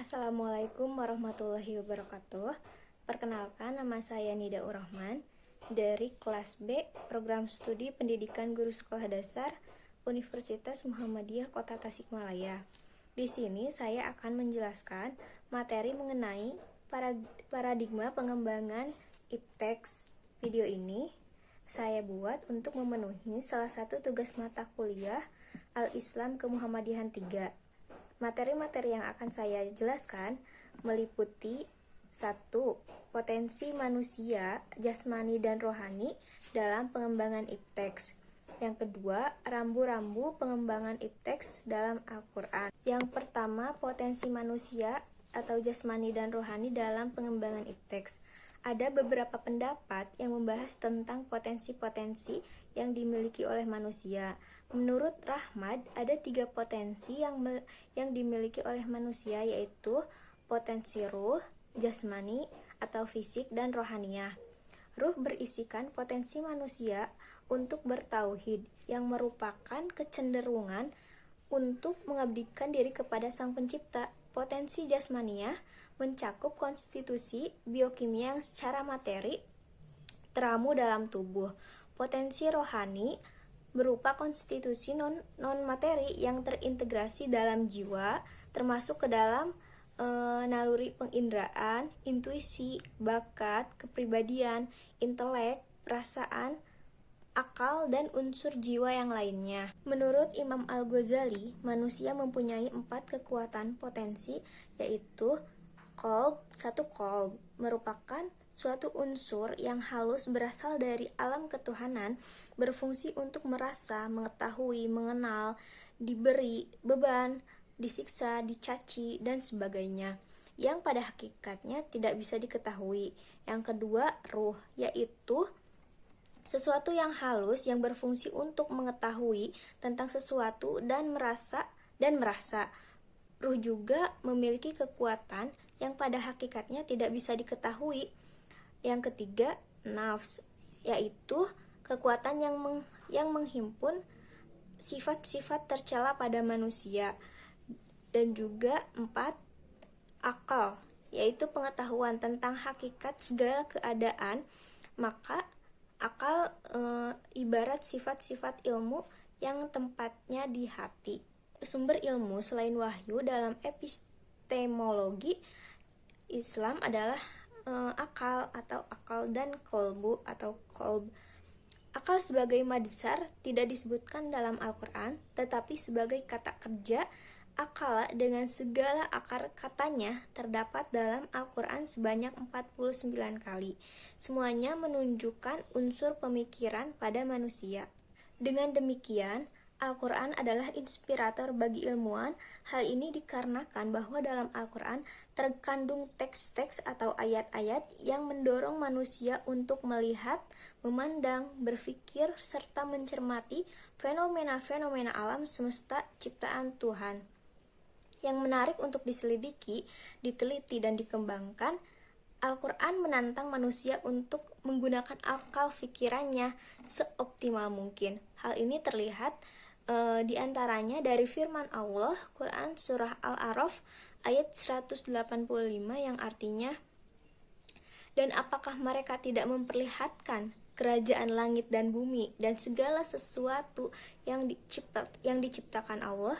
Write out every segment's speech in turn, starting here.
Assalamualaikum warahmatullahi wabarakatuh. Perkenalkan, nama saya Nida Urrahman dari kelas B Program Studi Pendidikan Guru Sekolah Dasar Universitas Muhammadiyah Kota Tasikmalaya. Di sini saya akan menjelaskan materi mengenai paradigma pengembangan ipteks. Video ini saya buat untuk memenuhi salah satu tugas mata kuliah Al-Islam Kemuhammadiyahan 3. Materi-materi yang akan saya jelaskan meliputi 1. Potensi manusia, jasmani dan rohani dalam pengembangan ipteks. Yang kedua, rambu-rambu pengembangan ipteks dalam Al-Quran. Yang pertama, potensi manusia atau jasmani dan rohani dalam pengembangan ipteks. Ada beberapa pendapat yang membahas tentang potensi-potensi yang dimiliki oleh manusia. Menurut Rahmad, ada 3 potensi yang dimiliki oleh manusia, yaitu potensi ruh, jasmani atau fisik, dan rohaniyah. Ruh berisikan potensi manusia untuk bertauhid, yang merupakan kecenderungan untuk mengabdikan diri kepada Sang Pencipta. Potensi jasmaniyah mencakup konstitusi biokimia yang secara materi teramu dalam tubuh. Potensi rohani berupa konstitusi non-materi yang terintegrasi dalam jiwa, termasuk ke dalam naluri penginderaan, intuisi, bakat, kepribadian, intelek, perasaan, akal, dan unsur jiwa yang lainnya. Menurut Imam Al-Ghazali, manusia mempunyai 4 kekuatan potensi, yaitu qalb. 1. Qalb merupakan suatu unsur yang halus berasal dari alam ketuhanan, berfungsi untuk merasa, mengetahui, mengenal, diberi beban, disiksa, dicaci, dan sebagainya, yang pada hakikatnya tidak bisa diketahui. Yang kedua, ruh, yaitu sesuatu yang halus yang berfungsi untuk mengetahui tentang sesuatu dan merasa. Ruh juga memiliki kekuatan yang pada hakikatnya tidak bisa diketahui. Yang ketiga, nafs, yaitu kekuatan yang menghimpun sifat-sifat tercela pada manusia. Dan juga 4, akal, yaitu pengetahuan tentang hakikat segala keadaan. Maka akal ibarat sifat-sifat ilmu yang tempatnya di hati. Sumber ilmu selain wahyu dalam epistemologi Islam adalah akal atau akal dan qalbu atau qalb. Akal sebagai madasar tidak disebutkan dalam Al-Quran, tetapi sebagai kata kerja akal dengan segala akar katanya terdapat dalam Al-Quran sebanyak 49 kali. Semuanya menunjukkan unsur pemikiran pada manusia. Dengan demikian, Al-Quran adalah inspirator bagi ilmuwan. Hal ini dikarenakan bahwa dalam Al-Quran terkandung teks-teks atau ayat-ayat yang mendorong manusia untuk melihat, memandang, berpikir, serta mencermati fenomena-fenomena alam semesta ciptaan Tuhan. Yang menarik untuk diselidiki, diteliti, dan dikembangkan, Al-Quran menantang manusia untuk menggunakan akal fikirannya seoptimal mungkin. Hal ini terlihat di antaranya dari firman Allah, Quran Surah Al-A'raf ayat 185 yang artinya, dan apakah mereka tidak memperlihatkan kerajaan langit dan bumi dan segala sesuatu yang diciptakan Allah,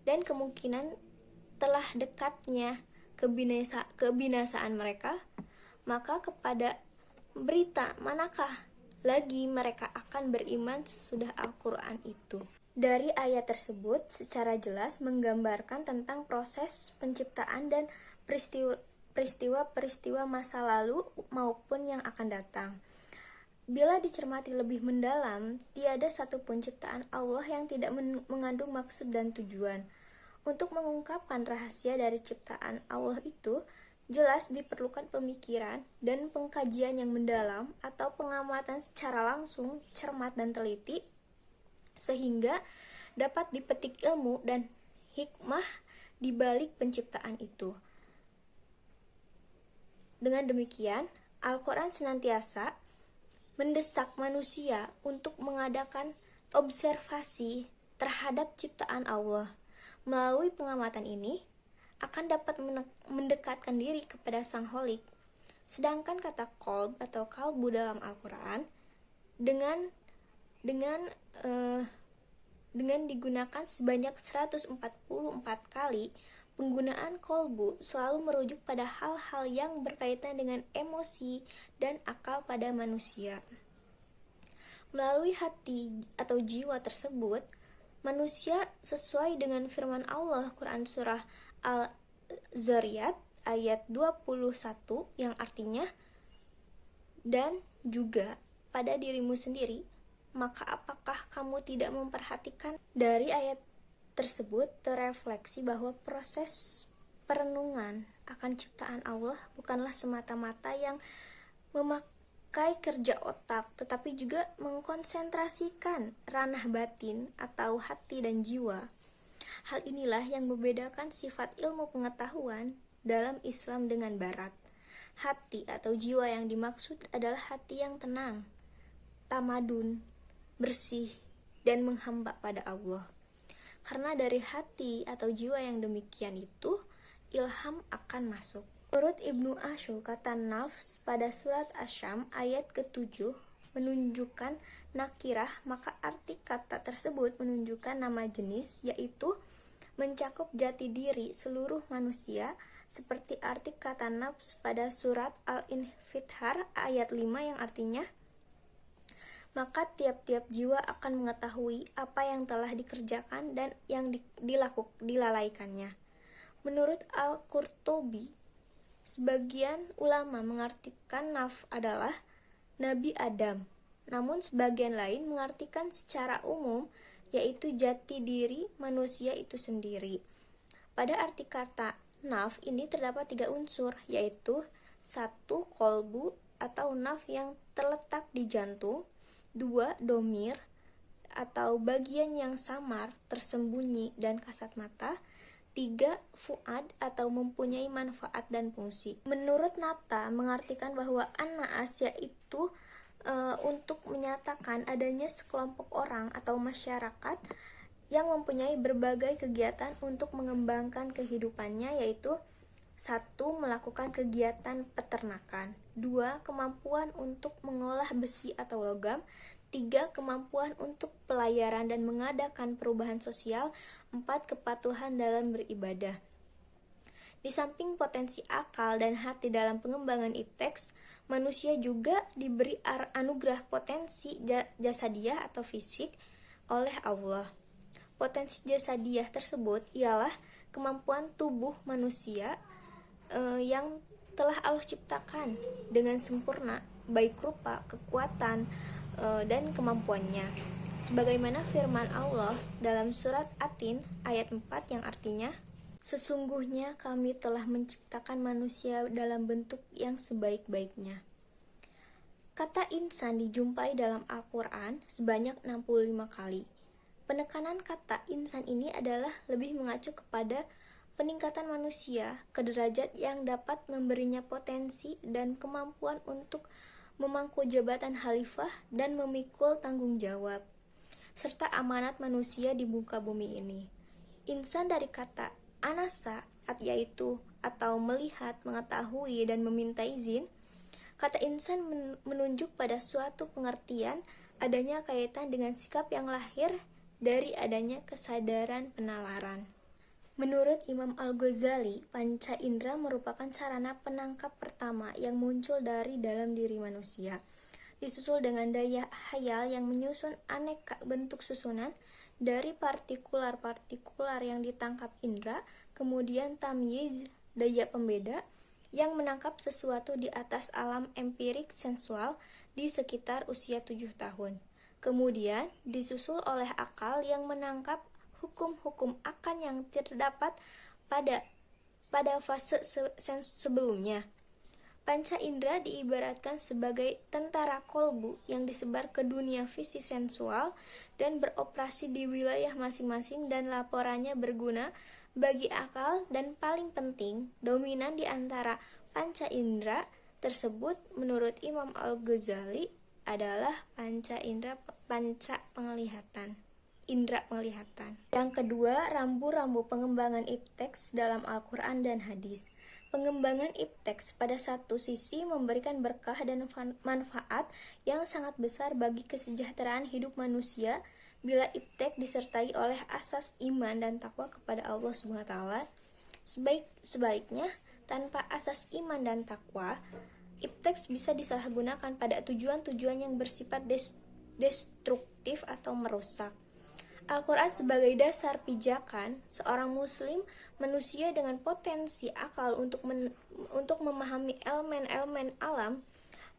dan kemungkinan telah dekatnya kebinasaan mereka, maka kepada berita manakah lagi mereka akan beriman sesudah Al-Quran itu. Dari ayat tersebut secara jelas menggambarkan tentang proses penciptaan dan peristiwa-peristiwa masa lalu maupun yang akan datang. Bila dicermati lebih mendalam, tiada satupun ciptaan Allah yang tidak mengandung maksud dan tujuan. Untuk mengungkapkan rahasia dari ciptaan Allah itu, jelas diperlukan pemikiran dan pengkajian yang mendalam atau pengamatan secara langsung, cermat, dan teliti, sehingga dapat dipetik ilmu dan hikmah di balik penciptaan itu. Dengan demikian, Al-Quran senantiasa mendesak manusia untuk mengadakan observasi terhadap ciptaan Allah. Melalui pengamatan ini akan dapat mendekatkan diri kepada Sang Holik. Sedangkan kata qalb atau kalbu dalam Al-Quran dengan digunakan sebanyak 144 kali, penggunaan qalbu selalu merujuk pada hal-hal yang berkaitan dengan emosi dan akal pada manusia. Melalui hati atau jiwa tersebut, manusia sesuai dengan firman Allah Quran surah Al-Zariyat ayat 21 yang artinya, dan juga pada dirimu sendiri, maka apakah kamu tidak memperhatikan? Dari ayat tersebut terrefleksi bahwa proses perenungan akan ciptaan Allah bukanlah semata-mata yang memakai kerja otak, tetapi juga mengkonsentrasikan ranah batin atau hati dan jiwa. Hal inilah yang membedakan sifat ilmu pengetahuan dalam Islam dengan Barat. Hati atau jiwa yang dimaksud adalah hati yang tenang, tamadun, bersih, dan menghamba pada Allah. Karena dari hati atau jiwa yang demikian itu, ilham akan masuk. Menurut Ibnu Ashur, kata nafs pada surat Asy-Syam ayat ke-7 menunjukkan nakirah, maka arti kata tersebut menunjukkan nama jenis, yaitu mencakup jati diri seluruh manusia, seperti arti kata nafs pada surat Al-Infitar ayat 5 yang artinya, maka tiap-tiap jiwa akan mengetahui apa yang telah dikerjakan dan yang dilalaikannya. Menurut Al-Qurtubi, sebagian ulama mengartikan nafs adalah Nabi Adam, namun sebagian lain mengartikan secara umum, yaitu jati diri manusia itu sendiri. Pada arti kata naf ini terdapat 3 unsur, yaitu 1. Kolbu atau naf yang terletak di jantung, 2. Domir atau bagian yang samar, tersembunyi dan kasat mata, 3. Fuad atau mempunyai manfaat dan fungsi. Menurut Nata mengartikan bahwa an-naas yaitu untuk menyatakan adanya sekelompok orang atau masyarakat yang mempunyai berbagai kegiatan untuk mengembangkan kehidupannya, yaitu 1. Melakukan kegiatan peternakan, 2. Kemampuan untuk mengolah besi atau logam, 3. Kemampuan untuk pelayaran dan mengadakan perubahan sosial, 4. Kepatuhan dalam beribadah. Di samping potensi akal dan hati dalam pengembangan ipteks, manusia juga diberi anugerah potensi jasadiah atau fisik oleh Allah. Potensi jasadiah tersebut ialah kemampuan tubuh manusia yang telah Allah ciptakan dengan sempurna, baik rupa, kekuatan, dan kemampuannya. Sebagaimana firman Allah dalam surat At-Tin ayat 4 yang artinya, sesungguhnya kami telah menciptakan manusia dalam bentuk yang sebaik-baiknya. Kata insan dijumpai dalam Al-Quran sebanyak 65 kali. Penekanan kata insan ini adalah lebih mengacu kepada peningkatan manusia ke derajat yang dapat memberinya potensi dan kemampuan untuk memangku jabatan khalifah dan memikul tanggung jawab, serta amanat manusia di muka bumi ini. Insan dari kata anasa, yaitu atau melihat, mengetahui, dan meminta izin. Kata insan menunjuk pada suatu pengertian adanya kaitan dengan sikap yang lahir dari adanya kesadaran penalaran. Menurut Imam Al-Ghazali, panca indera merupakan sarana penangkap pertama yang muncul dari dalam diri manusia, disusul dengan daya hayal yang menyusun aneka bentuk susunan dari partikular-partikular yang ditangkap indera, kemudian tamyiz, daya pembeda, yang menangkap sesuatu di atas alam empirik sensual di sekitar usia 7 tahun. Kemudian disusul oleh akal yang menangkap hukum-hukum akan yang terdapat pada fase sebelumnya. Panca indera diibaratkan sebagai tentara kolbu yang disebar ke dunia visi sensual dan beroperasi di wilayah masing-masing, dan laporannya berguna bagi akal, dan paling penting, dominan di antara panca indera tersebut menurut Imam Al-Ghazali adalah panca indera panca penglihatan. indera penglihatan. Yang kedua, rambu-rambu pengembangan ipteks dalam Al-Quran dan hadis. Pengembangan ipteks pada satu sisi memberikan berkah dan manfaat yang sangat besar bagi kesejahteraan hidup manusia bila ipteks disertai oleh asas iman dan takwa kepada Allah SWT. Sebaliknya, tanpa asas iman dan takwa, ipteks bisa disalahgunakan pada tujuan-tujuan yang bersifat destruktif atau merusak. Al-Quran sebagai dasar pijakan seorang muslim, manusia dengan potensi akal untuk memahami elemen-elemen alam,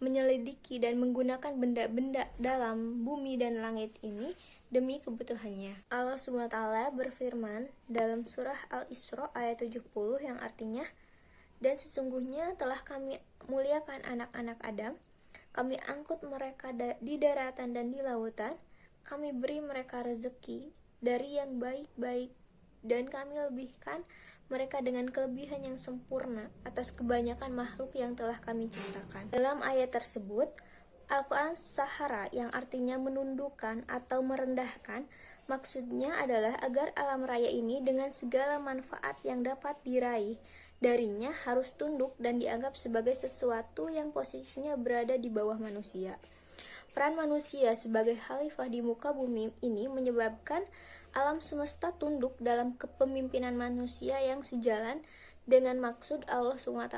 menyelidiki dan menggunakan benda-benda dalam bumi dan langit ini demi kebutuhannya. Allah SWT berfirman dalam surah Al-Isra ayat 70 yang artinya, dan sesungguhnya telah kami muliakan anak-anak Adam, kami angkut mereka di daratan dan di lautan, kami beri mereka rezeki dari yang baik-baik, dan kami lebihkan mereka dengan kelebihan yang sempurna atas kebanyakan makhluk yang telah kami ciptakan. Dalam ayat tersebut, Al-Quran Sahara yang artinya menundukkan atau merendahkan, maksudnya adalah agar alam raya ini dengan segala manfaat yang dapat diraih darinya harus tunduk dan dianggap sebagai sesuatu yang posisinya berada di bawah manusia. Peran manusia sebagai khalifah di muka bumi ini menyebabkan alam semesta tunduk dalam kepemimpinan manusia yang sejalan dengan maksud Allah SWT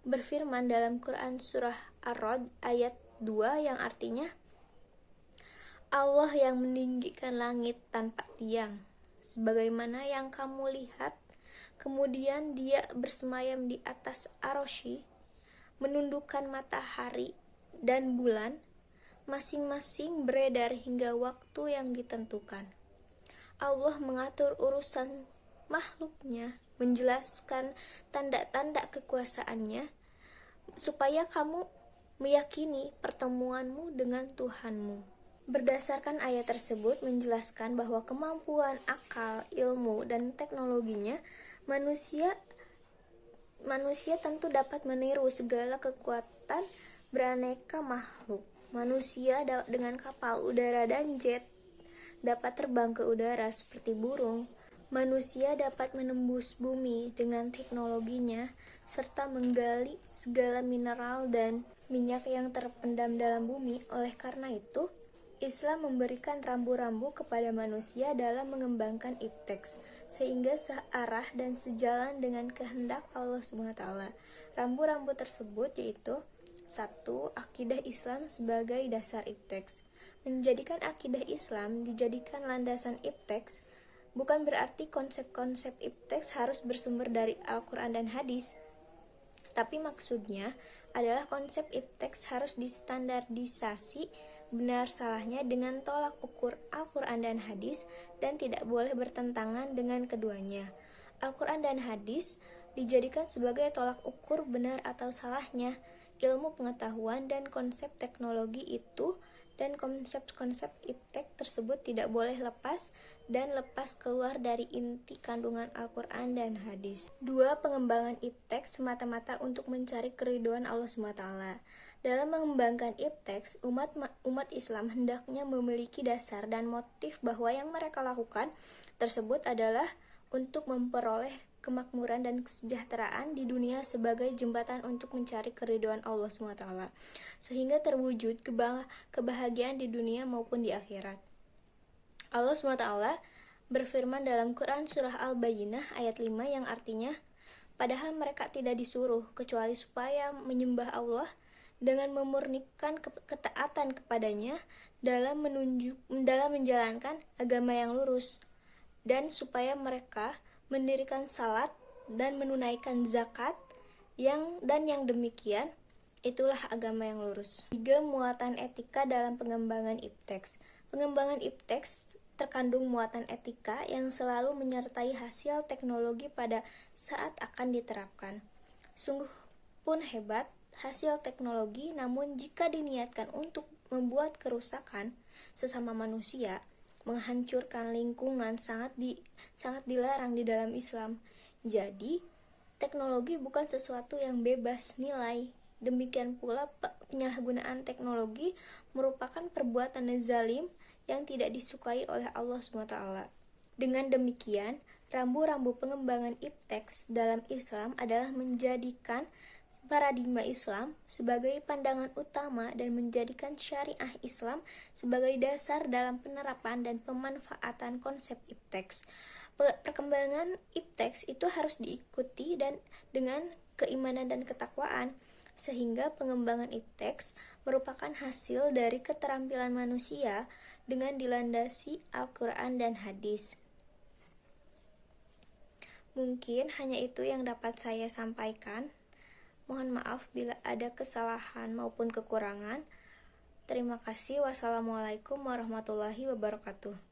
berfirman dalam Quran surah Ar-Ra'd ayat 2 yang artinya, Allah yang meninggikan langit tanpa tiang, sebagaimana yang kamu lihat, kemudian Dia bersemayam di atas Ar-Rasy, menundukkan matahari dan bulan, masing-masing beredar hingga waktu yang ditentukan. Allah mengatur urusan makhluknya, menjelaskan tanda-tanda kekuasaannya, supaya kamu meyakini pertemuanmu dengan Tuhanmu. Berdasarkan ayat tersebut menjelaskan bahwa kemampuan akal, ilmu, dan teknologinya manusia tentu dapat meniru segala kekuatan beraneka makhluk. Manusia dengan kapal udara dan jet dapat terbang ke udara seperti burung. Manusia dapat menembus bumi dengan teknologinya, serta menggali segala mineral dan minyak yang terpendam dalam bumi. Oleh karena itu, Islam memberikan rambu-rambu kepada manusia dalam mengembangkan ipteks, sehingga searah dan sejalan dengan kehendak Allah SWT. Rambu-rambu tersebut yaitu: 1. Akidah Islam sebagai dasar ipteks. Menjadikan akidah Islam dijadikan landasan ipteks bukan berarti konsep-konsep ipteks harus bersumber dari Al-Quran dan hadis, tapi maksudnya adalah konsep ipteks harus distandardisasi benar salahnya dengan tolak ukur Al-Quran dan hadis dan tidak boleh bertentangan dengan keduanya. Al-Quran dan hadis dijadikan sebagai tolak ukur benar atau salahnya ilmu pengetahuan dan konsep teknologi itu, dan konsep-konsep iptek tersebut tidak boleh lepas keluar dari inti kandungan Al-Quran dan hadis. 2. Pengembangan iptek semata-mata untuk mencari keridhaan Allah SWT. Dalam mengembangkan iptek, umat Islam hendaknya memiliki dasar dan motif bahwa yang mereka lakukan tersebut adalah untuk memperoleh kemakmuran dan kesejahteraan di dunia sebagai jembatan untuk mencari keridhaan Allah SWT, sehingga terwujud kebahagiaan di dunia maupun di akhirat. Allah SWT berfirman dalam Quran surah Al-Bayyinah ayat 5 yang artinya, padahal mereka tidak disuruh kecuali supaya menyembah Allah dengan memurnikan ketaatan kepadanya dalam menjalankan agama yang lurus, dan supaya mereka mendirikan salat dan menunaikan zakat, yang demikian itulah agama yang lurus. 3. Muatan etika dalam pengembangan ipteks. Pengembangan ipteks terkandung muatan etika yang selalu menyertai hasil teknologi pada saat akan diterapkan. Sungguh pun hebat hasil teknologi, namun jika diniatkan untuk membuat kerusakan sesama manusia, menghancurkan lingkungan sangat dilarang di dalam Islam. Jadi, teknologi bukan sesuatu yang bebas nilai. Demikian pula penyalahgunaan teknologi merupakan perbuatan zalim yang tidak disukai oleh Allah SWT. Dengan demikian, rambu-rambu pengembangan ipteks dalam Islam adalah menjadikan paradigma Islam sebagai pandangan utama dan menjadikan syariah Islam sebagai dasar dalam penerapan dan pemanfaatan konsep ipteks. Perkembangan ipteks itu harus diikuti dan dengan keimanan dan ketakwaan, sehingga pengembangan ipteks merupakan hasil dari keterampilan manusia dengan dilandasi Al-Quran dan hadis. Mungkin hanya itu yang dapat saya sampaikan. Mohon maaf bila ada kesalahan maupun kekurangan. Terima kasih. Wassalamualaikum warahmatullahi wabarakatuh.